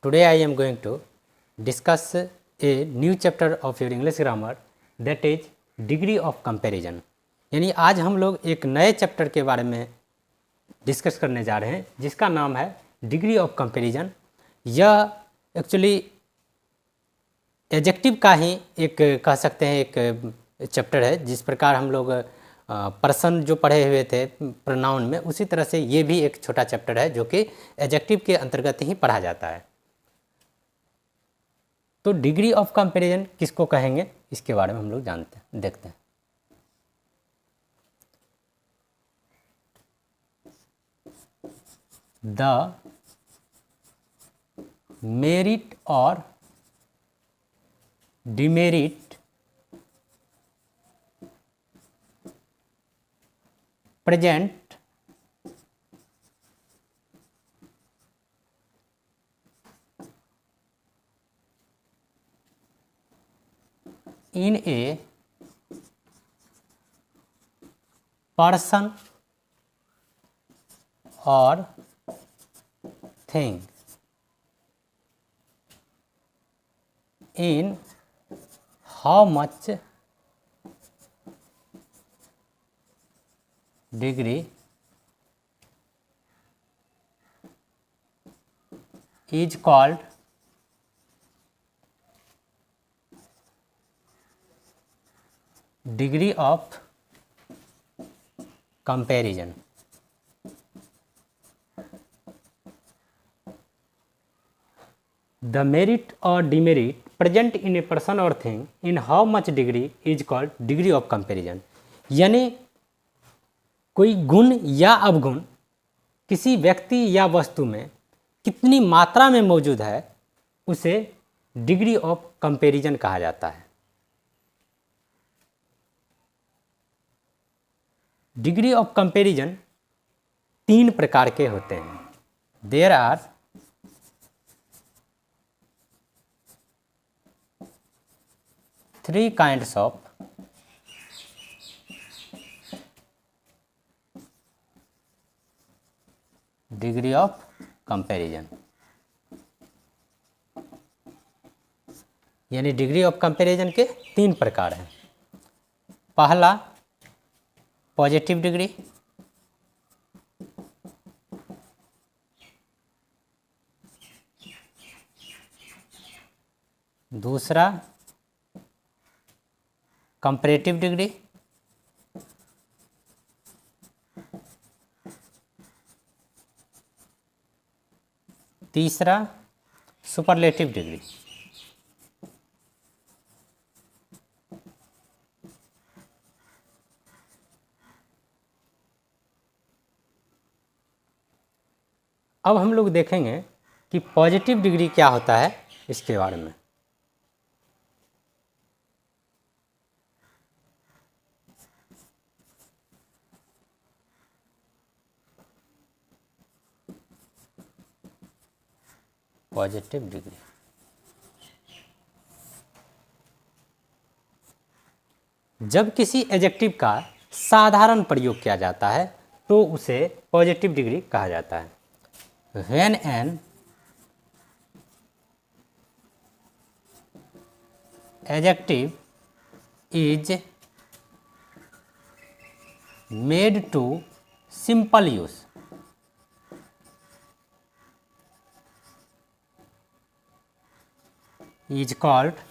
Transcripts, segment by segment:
Today I am going to discuss a new chapter of your English grammar, that is degree of comparison। यानी आज हम लोग एक नए चैप्टर के बारे में डिस्कस करने जा रहे हैं जिसका नाम है डिग्री ऑफ कंपैरिजन। यह एक्चुअली एडजेक्टिव का ही एक कह सकते हैं एक चैप्टर है। जिस प्रकार हम लोग पर्सन जो पढ़े हुए थे प्रोनाउन में, उसी तरह से ये भी एक छोटा चैप्टर है जो कि एडजेक्टिव के अंतर्गत ही पढ़ा जाता है। तो डिग्री ऑफ कंपैरिजन किसको कहेंगे इसके बारे में हम लोग देखते हैं। द मेरिट और demerit present in a person or thing, in how much degree is called degree of comparison। The merit or demerit present in a person or thing in how much degree is called degree of comparison। यानी कोई गुण या अवगुण किसी व्यक्ति या वस्तु में कितनी मात्रा में मौजूद है उसे डिग्री ऑफ कंपैरिजन कहा जाता है। डिग्री ऑफ कंपैरिजन 3 प्रकार के होते हैं। There are three kinds of degree of comparison. यानी डिग्री ऑफ कंपैरिजन के 3 प्रकार हैं। पहला पॉजिटिव डिग्री, दूसरा कंपैरेटिव डिग्री, तीसरा सुपरलेटिव डिग्री। अब हम लोग देखेंगे कि पॉजिटिव डिग्री क्या होता है इसके बारे में। पॉजिटिव डिग्री जब किसी एडजेक्टिव का साधारण प्रयोग किया जाता है तो उसे पॉजिटिव डिग्री कहा जाता है। When an adjective is made to simple use is called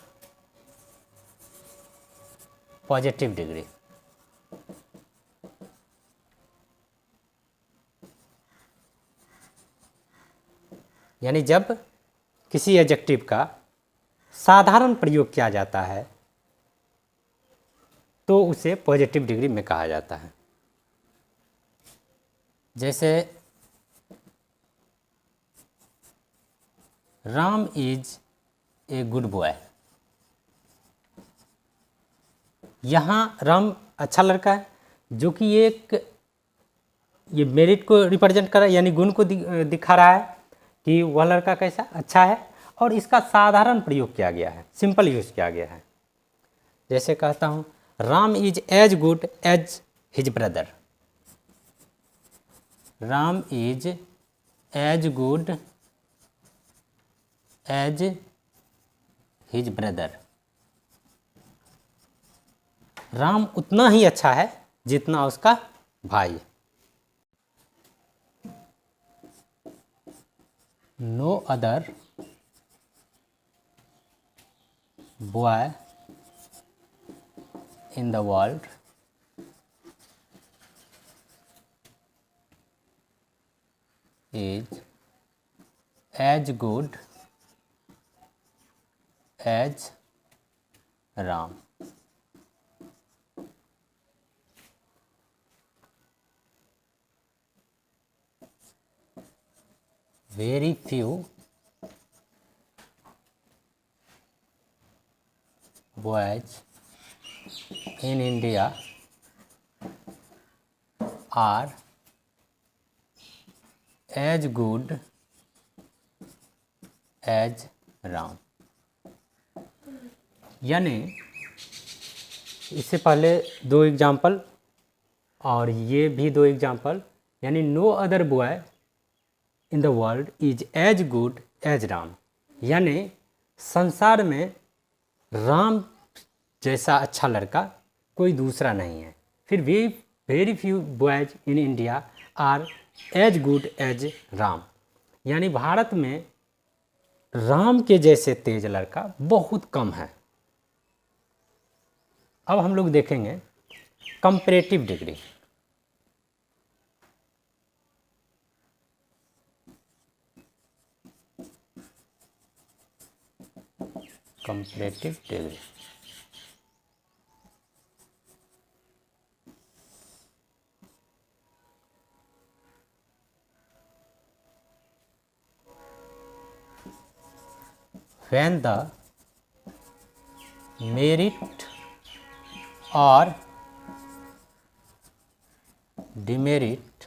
positive degree। यानी जब किसी एडजेक्टिव का साधारण प्रयोग किया जाता है तो उसे पॉजिटिव डिग्री में कहा जाता है। जैसे Ram is a good boy. यहाँ राम अच्छा लड़का है जो कि ये मेरिट को रिप्रेजेंट कर रहा है, यानी गुण को दिखा रहा है कि वह लड़का कैसा अच्छा है, और इसका साधारण प्रयोग किया गया है, सिंपल यूज़ किया गया है। जैसे कहता हूँ Ram is as good as his brother. Ram is as good as his brother. Ram उतना ही अच्छा है जितना उसका भाई। No other boy in the world is as good as Ram. Very few boys in India are as good as Ram। यानी इससे पहले दो एग्जाम्पल और ये भी दो एग्जाम्पल, यानी no other boy in the world is as good as Ram. यानी संसार में राम जैसा अच्छा लड़का कोई दूसरा नहीं है। फिर भी very few boys in India are as good as Ram. यानी भारत में राम के जैसे तेज लड़का बहुत कम है। अब हम लोग देखेंगे comparative degree. Comparative degree when the merit or demerit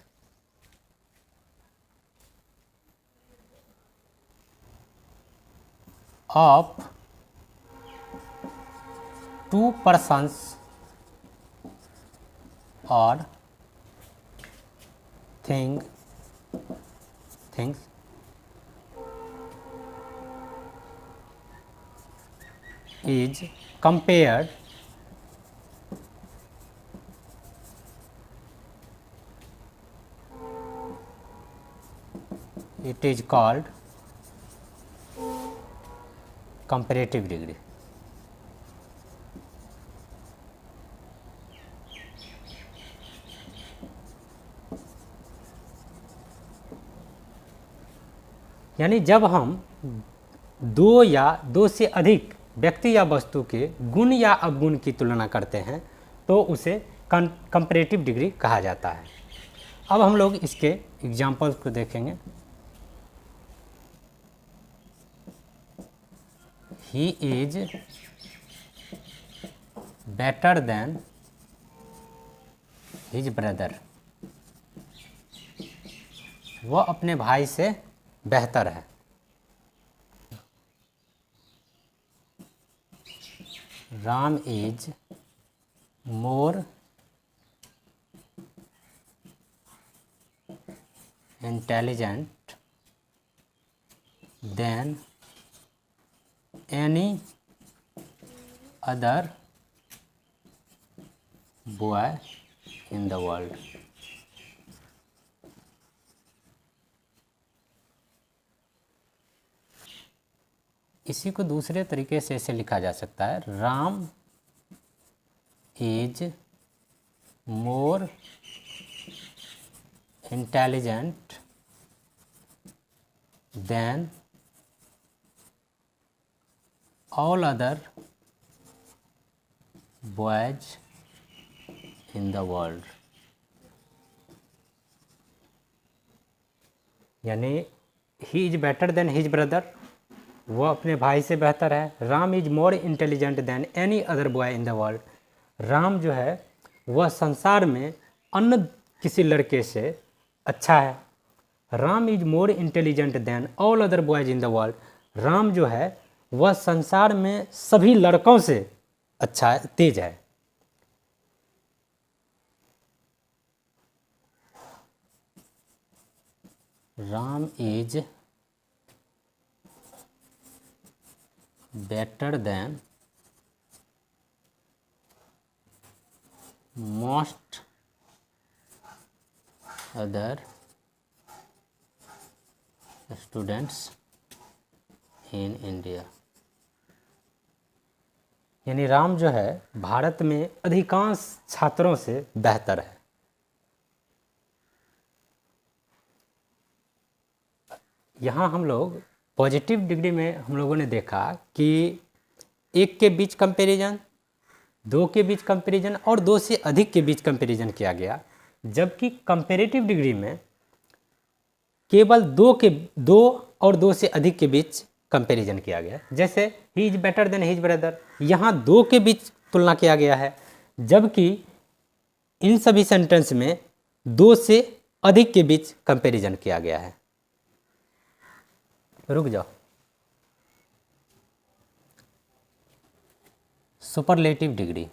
of two persons or things is compared, it is called comparative degree। यानी जब हम दो या दो से अधिक व्यक्ति या वस्तु के गुण या अवगुण की तुलना करते हैं तो उसे कंपैरेटिव डिग्री कहा जाता है। अब हम लोग इसके एग्जाम्पल्स को देखेंगे। ही is better than his brother. वह अपने भाई से बेहतर है। Ram is more intelligent than any other boy in the world. इसी को दूसरे तरीके से ऐसे लिखा जा सकता है, Ram is more intelligent than all other boys in the world. यानी he is better than his brother, वह अपने भाई से बेहतर है। Ram is more intelligent than any other boy in the world. Ram जो है वह संसार में अन्य किसी लड़के से अच्छा है। Ram is more intelligent than all other boys in the world. Ram जो है वह संसार में सभी लड़कों से अच्छा है, तेज है। Ram is better than most other students in India। यानी राम जो है भारत में अधिकांश छात्रों से बेहतर है। यहाँ हम लोग पॉजिटिव डिग्री में हम लोगों ने देखा कि एक के बीच कंपैरिजन, दो के बीच कंपैरिजन और दो से अधिक के बीच कंपैरिजन किया गया, जबकि कंपैरेटिव डिग्री में केवल दो और दो से अधिक के बीच कंपैरिजन किया गया। जैसे ही is better than his brother, यहाँ दो के बीच तुलना किया गया है, जबकि इन सभी सेंटेंस में दो से अधिक के बीच कंपैरिजन किया गया है। रुक जाओ। Superlative degree,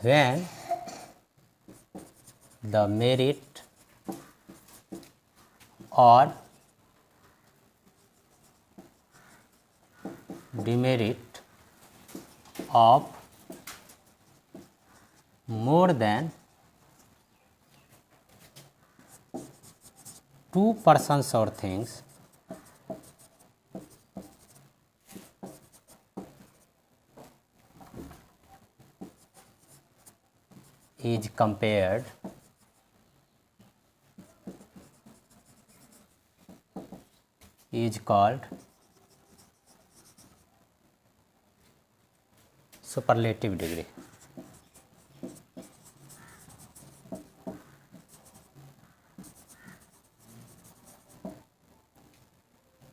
when the merit or demerit of more than two persons or things is compared is called superlative degree.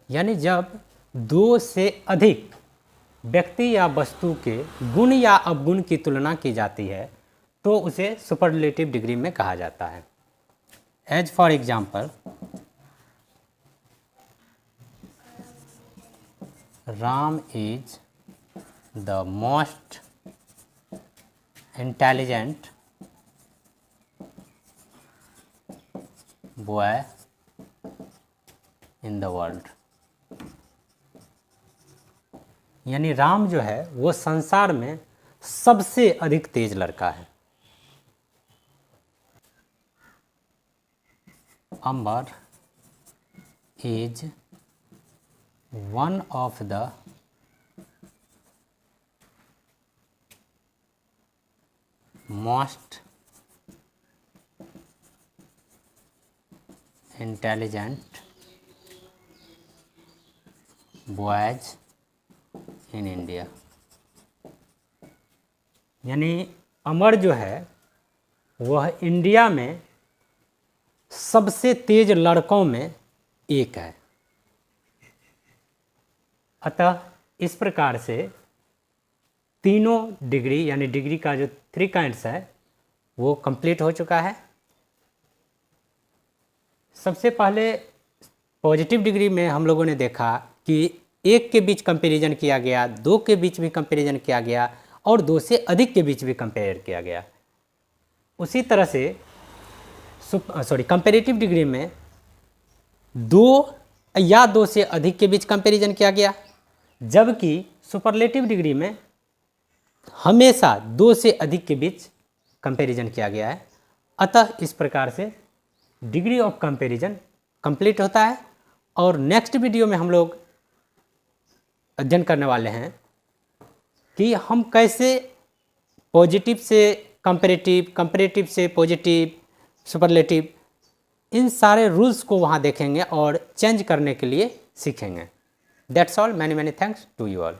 यानी जब दो से अधिक व्यक्ति या वस्तु के गुण या अवगुण की तुलना की जाती है तो उसे सुपरलेटिव डिग्री में कहा जाता है। As for example, Ram is the most intelligent boy in the world। यानी राम जो है वो संसार में सबसे अधिक तेज लड़का है। Amar is one of the most intelligent boys in India। यानी अमर जो है वह इंडिया में सबसे तेज लड़कों में एक है। अतः इस प्रकार से तीनों डिग्री यानी डिग्री का जो 3 काइंड्स है वो कंप्लीट हो चुका है। सबसे पहले पॉजिटिव डिग्री में हम लोगों ने देखा कि एक के बीच कंपैरिजन किया गया, दो के बीच भी कंपैरिजन किया गया और दो से अधिक के बीच भी कंपेयर किया गया। उसी तरह से कंपैरेटिव डिग्री में दो या दो से अधिक के बीच कंपैरिजन किया गया, जबकि सुपरलेटिव डिग्री में हमेशा दो से अधिक के बीच कंपैरिजन किया गया है। अतः इस प्रकार से डिग्री ऑफ कंपैरिजन कंप्लीट होता है। और नेक्स्ट वीडियो में हम लोग अध्ययन करने वाले हैं कि हम कैसे पॉजिटिव से कंपैरेटिव, कंपैरेटिव से पॉजिटिव, सुपरलेटिव, इन सारे रूल्स को वहाँ देखेंगे और चेंज करने के लिए सीखेंगे। That's all. Many many thanks to you all.